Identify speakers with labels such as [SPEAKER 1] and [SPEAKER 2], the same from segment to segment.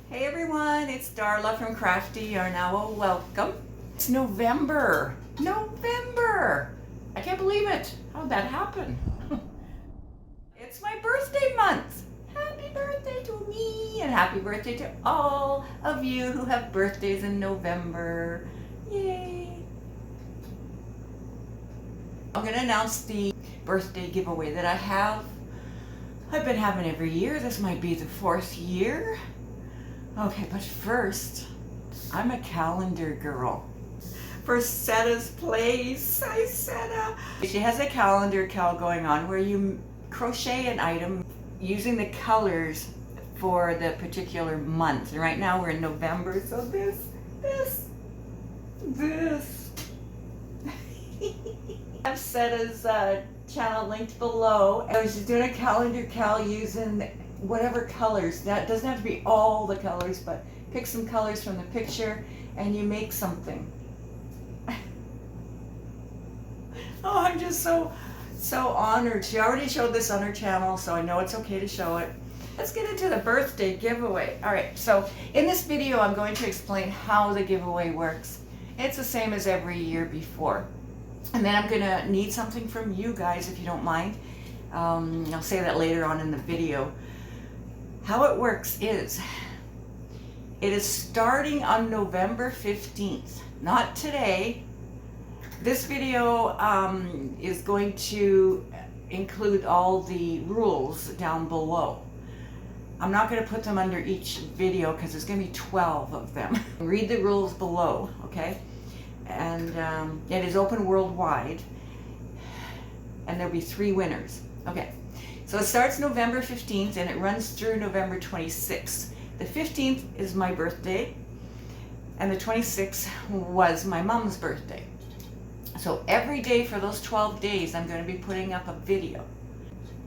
[SPEAKER 1] Hey everyone, it's Darla from Crafty Yarn Owl. Welcome. It's November. November! I can't believe it. How'd that happen? It's my birthday month. Happy birthday to me and happy birthday to all of you who have birthdays in November. Yay! I'm going to announce the birthday giveaway that I have. I've been having every year. This might be the 4th year. Okay, but first, I'm a calendar girl. For Setta's Place. Hi, Setta. She has a calendar going on where you crochet an item using the colors for the particular month. And right now we're in November, so this. I have Setta's channel linked below. I was just doing a calendar using whatever colors. That doesn't have to be all the colors, but pick some colors from the picture and you make something. Oh, I'm just so honored. She already showed this on her channel, so I know it's okay to show it. Let's get into the birthday giveaway. All right, so in this video, I'm going to explain how the giveaway works. It's the same as every year before. And then I'm gonna need something from you guys, if you don't mind. I'll say that later on in the video. How it works is, it is starting on November 15th, not today. This video is going to include all the rules down below. I'm not going to put them under each video because there's going to be 12 of them. Read the rules below, okay? And it is open worldwide, and there'll be 3 winners. Okay, so it starts November 15th and it runs through November 26th. The 15th is my birthday, and the 26th was my mom's birthday. So every day for those 12 days, I'm going to be putting up a video.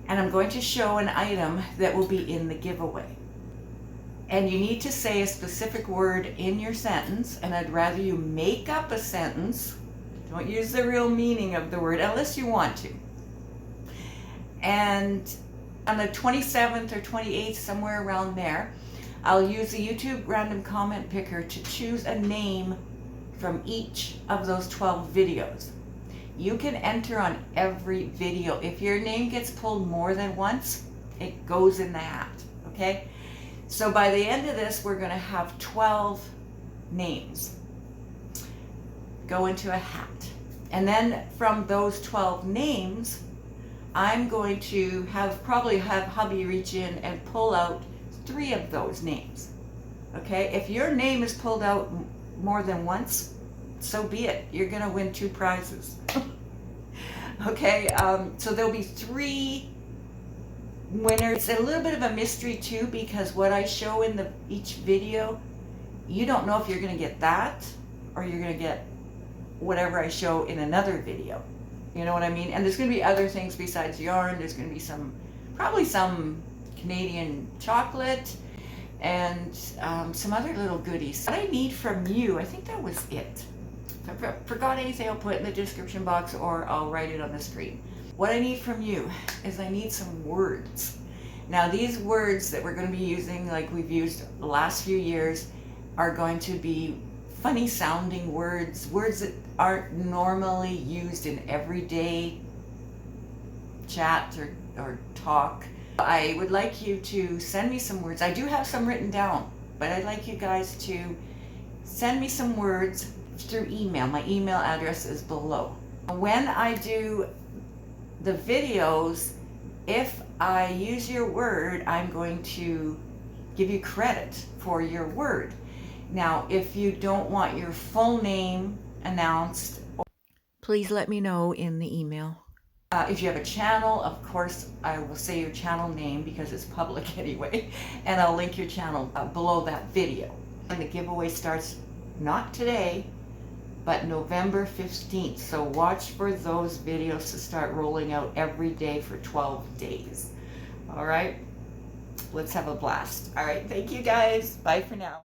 [SPEAKER 1] And I'm going to show an item that will be in the giveaway. And you need to say a specific word in your sentence, and I'd rather you make up a sentence. Don't use the real meaning of the word unless you want to. And on the 27th or 28th, somewhere around there, I'll use the YouTube random comment picker to choose a name from each of those 12 videos. You can enter on every video. If your name gets pulled more than once, it goes in the hat, okay? So by the end of this, we're gonna have 12 names go into a hat. And then from those 12 names, I'm going to probably have hubby reach in and pull out 3 of those names, okay? If your name is pulled out more than once, so be it. You're gonna win 2 prizes. Okay, so there'll be 3 winners. It's a little bit of a mystery too, because what I show in each video, you don't know if you're gonna get that or you're gonna get whatever I show in another video. You know what I mean? And there's gonna be other things besides yarn. There's gonna be probably some Canadian chocolate and some other little goodies. What I need from you, I think that was it. If I forgot anything, I'll put it in the description box or I'll write it on the screen. What I need from you is I need some words. Now these words that we're going to be using, like we've used the last few years, are going to be funny sounding words, words that aren't normally used in everyday chat or talk. I would like you to send me some words. I do have some written down, but I'd like you guys to send me some words through email. My email address is below. When I do the videos, if I use your word, I'm going to give you credit for your word. Now, if you don't want your full name announced, please let me know in the email. If you have a channel, of course, I will say your channel name because it's public anyway, and I'll link your channel below that video. And the giveaway starts not today, but November 15th. So watch for those videos to start rolling out every day for 12 days. All right, let's have a blast. All right, thank you guys. Bye for now.